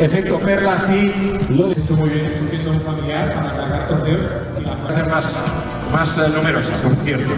Efecto perla, sí, lo siento muy bien, estoy viendo un familiar para cargar torneos y la puede más numerosa, por cierto.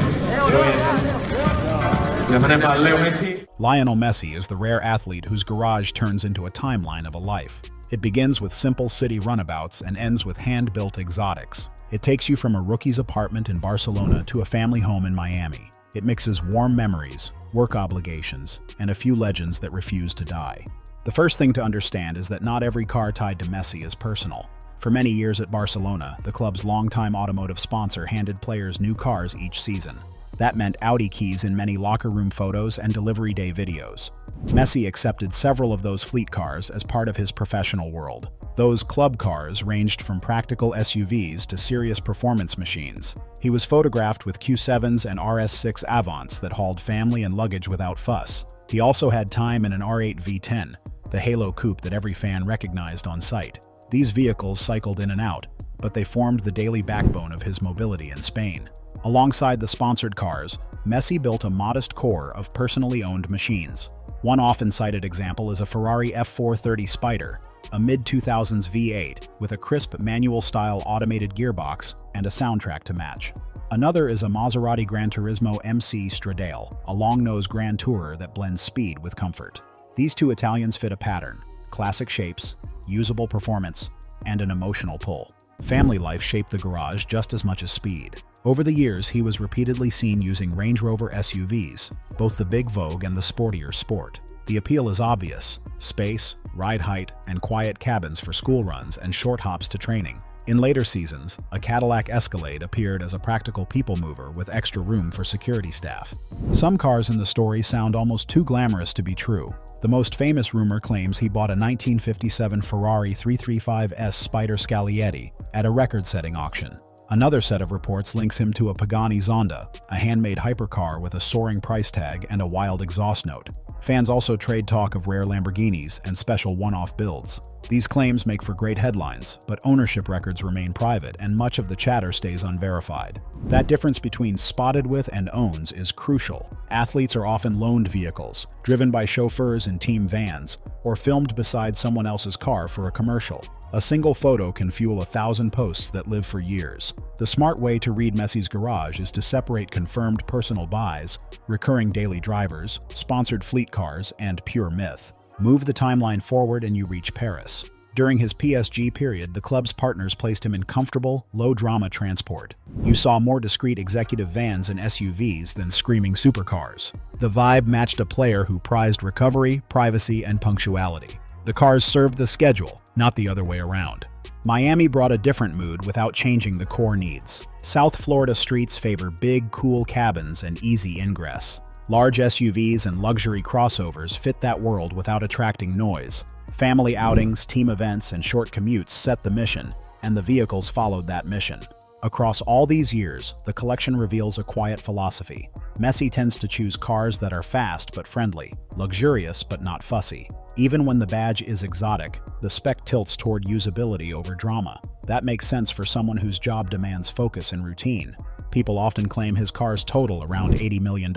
De manera Leo Messi. Lionel Messi is the rare athlete whose garage turns into a timeline of a life. It begins with simple city runabouts and ends with hand-built exotics. It takes you from a rookie's apartment in Barcelona to a family home in Miami. It mixes warm memories, work obligations, and a few legends that refuse to die. The first thing to understand is that not every car tied to Messi is personal. For many years at Barcelona, the club's longtime automotive sponsor handed players new cars each season. That meant Audi keys in many locker room photos and delivery day videos. Messi accepted several of those fleet cars as part of his professional world. Those club cars ranged from practical SUVs to serious performance machines. He was photographed with Q7s and RS6 Avants that hauled family and luggage without fuss. He also had time in an R8 V10, the halo coupe that every fan recognized on sight. These vehicles cycled in and out, but they formed the daily backbone of his mobility in Spain. Alongside the sponsored cars, Messi built a modest core of personally owned machines. One often cited example is a Ferrari F430 Spider, a mid-2000s V8 with a crisp manual-style automated gearbox and a soundtrack to match. Another is a Maserati Gran Turismo MC Stradale, a long-nose Grand Tourer that blends speed with comfort. These two Italians fit a pattern: classic shapes, usable performance, and an emotional pull. Family life shaped the garage just as much as speed. Over the years, he was repeatedly seen using Range Rover SUVs, both the Big Vogue and the sportier Sport. The appeal is obvious: space, ride height, and quiet cabins for school runs and short hops to training. In later seasons, a Cadillac Escalade appeared as a practical people mover with extra room for security staff. Some cars in the story sound almost too glamorous to be true. The most famous rumor claims he bought a 1957 Ferrari 335S Spider Scaglietti at a record-setting auction. Another set of reports links him to a Pagani Zonda, a handmade hypercar with a soaring price tag and a wild exhaust note. Fans also trade talk of rare Lamborghinis and special one-off builds. These claims make for great headlines, but ownership records remain private and much of the chatter stays unverified. That difference between spotted with and owns is crucial. Athletes are often loaned vehicles, driven by chauffeurs in team vans, or filmed beside someone else's car for a commercial. A single photo can fuel 1,000 posts that live for years. The smart way to read Messi's garage is to separate confirmed personal buys, recurring daily drivers, sponsored fleet cars, and pure myth. Move the timeline forward and you reach Paris. During his PSG period, the club's partners placed him in comfortable, low-drama transport. You saw more discreet executive vans and SUVs than screaming supercars. The vibe matched a player who prized recovery, privacy, and punctuality. The cars served the schedule, not the other way around. Miami brought a different mood without changing the core needs. South Florida streets favor big, cool cabins and easy ingress. Large SUVs and luxury crossovers fit that world without attracting noise. Family outings, team events, and short commutes set the mission, and the vehicles followed that mission. Across all these years, the collection reveals a quiet philosophy. Messi tends to choose cars that are fast but friendly, luxurious but not fussy. Even when the badge is exotic, the spec tilts toward usability over drama. That makes sense for someone whose job demands focus and routine. People often claim his cars total around $80 million.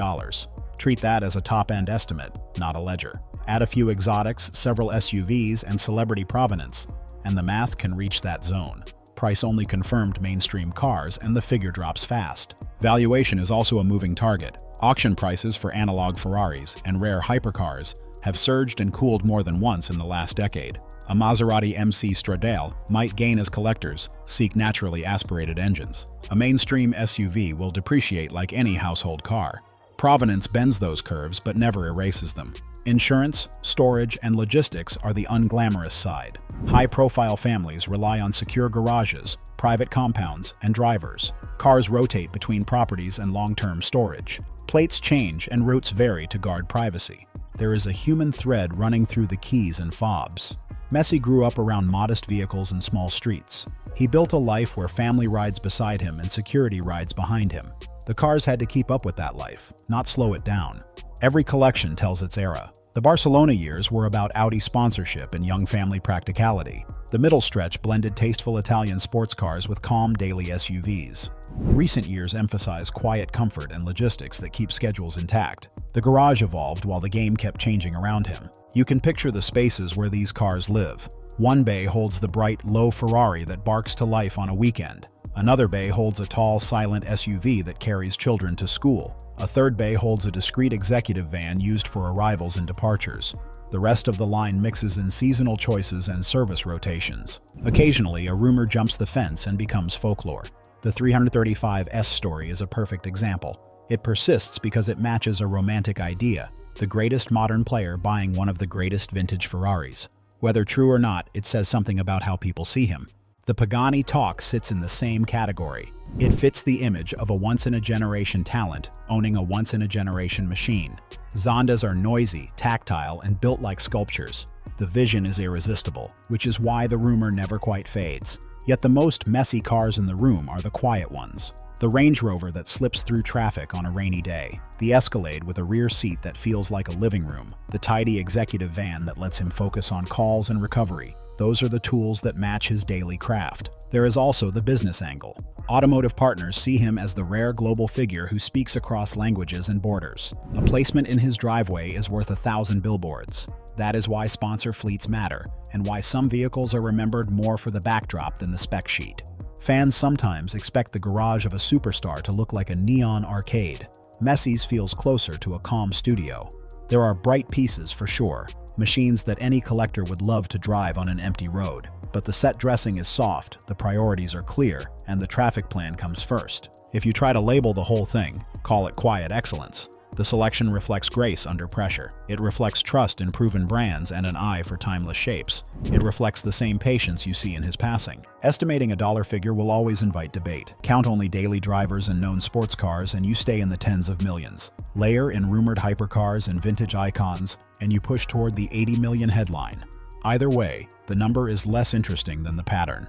Treat that as a top-end estimate, not a ledger. Add a few exotics, several SUVs, and celebrity provenance, and the math can reach that zone. Price only confirmed mainstream cars, and the figure drops fast. Valuation is also a moving target. Auction prices for analog Ferraris and rare hypercars have surged and cooled more than once in the last decade. A Maserati MC Stradale might gain as collectors seek naturally aspirated engines. A mainstream SUV will depreciate like any household car. Provenance bends those curves but never erases them. Insurance, storage, and logistics are the unglamorous side. High-profile families rely on secure garages, private compounds, and drivers. Cars rotate between properties and long-term storage. Plates change and routes vary to guard privacy. There is a human thread running through the keys and fobs. Messi grew up around modest vehicles and small streets. He built a life where family rides beside him and security rides behind him. The cars had to keep up with that life, not slow it down. Every collection tells its era. The Barcelona years were about Audi sponsorship and young family practicality. The middle stretch blended tasteful Italian sports cars with calm daily SUVs. Recent years emphasize quiet comfort and logistics that keep schedules intact. The garage evolved while the game kept changing around him. You can picture the spaces where these cars live. One bay holds the bright, low Ferrari that barks to life on a weekend. Another bay holds a tall, silent SUV that carries children to school. A third bay holds a discreet executive van used for arrivals and departures. The rest of the line mixes in seasonal choices and service rotations. Occasionally, a rumor jumps the fence and becomes folklore. The 335S story is a perfect example. It persists because it matches a romantic idea, the greatest modern player buying one of the greatest vintage Ferraris. Whether true or not, it says something about how people see him. The Pagani talk sits in the same category. It fits the image of a once-in-a-generation talent owning a once-in-a-generation machine. Zondas are noisy, tactile, and built like sculptures. The vision is irresistible, which is why the rumor never quite fades. Yet the most messy cars in the room are the quiet ones. The Range Rover that slips through traffic on a rainy day. The Escalade with a rear seat that feels like a living room. The tidy executive van that lets him focus on calls and recovery. Those are the tools that match his daily craft. There is also the business angle. Automotive partners see him as the rare global figure who speaks across languages and borders. A placement in his driveway is worth 1,000 billboards. That is why sponsor fleets matter, and why some vehicles are remembered more for the backdrop than the spec sheet. Fans sometimes expect the garage of a superstar to look like a neon arcade. Messi's feels closer to a calm studio. There are bright pieces for sure, machines that any collector would love to drive on an empty road. But the set dressing is soft, the priorities are clear, and the traffic plan comes first. If you try to label the whole thing, call it quiet excellence. The selection reflects grace under pressure. It reflects trust in proven brands and an eye for timeless shapes. It reflects the same patience you see in his passing. Estimating a dollar figure will always invite debate. Count only daily drivers and known sports cars and you stay in the tens of millions. Layer in rumored hypercars and vintage icons, and you push toward the 80 million headline. Either way, the number is less interesting than the pattern.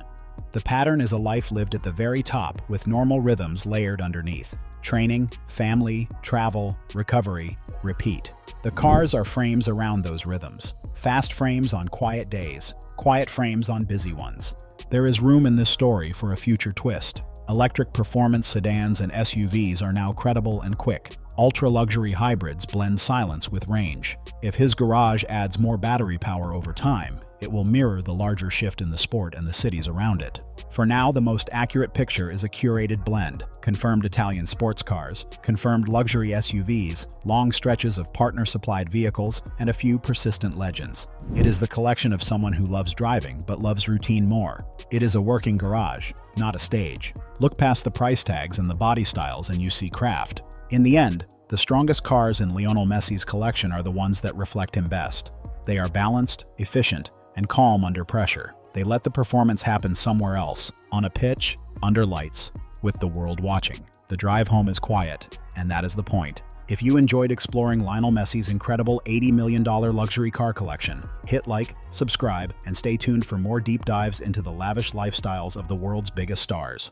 The pattern is a life lived at the very top with normal rhythms layered underneath. Training, family, travel, recovery, repeat. The cars are frames around those rhythms. Fast frames on quiet days, quiet frames on busy ones. There is room in this story for a future twist. Electric performance sedans and SUVs are now credible and quick. Ultra-luxury hybrids blend silence with range. If his garage adds more battery power over time, it will mirror the larger shift in the sport and the cities around it. For now, the most accurate picture is a curated blend: confirmed Italian sports cars, confirmed luxury SUVs, long stretches of partner-supplied vehicles, and a few persistent legends. It is the collection of someone who loves driving but loves routine more. It is a working garage, not a stage. Look past the price tags and the body styles and you see craft. In the end, the strongest cars in Lionel Messi's collection are the ones that reflect him best. They are balanced, efficient, and calm under pressure. They let the performance happen somewhere else, on a pitch, under lights, with the world watching. The drive home is quiet, and that is the point. If you enjoyed exploring Lionel Messi's incredible $80 million luxury car collection, hit like, subscribe, and stay tuned for more deep dives into the lavish lifestyles of the world's biggest stars.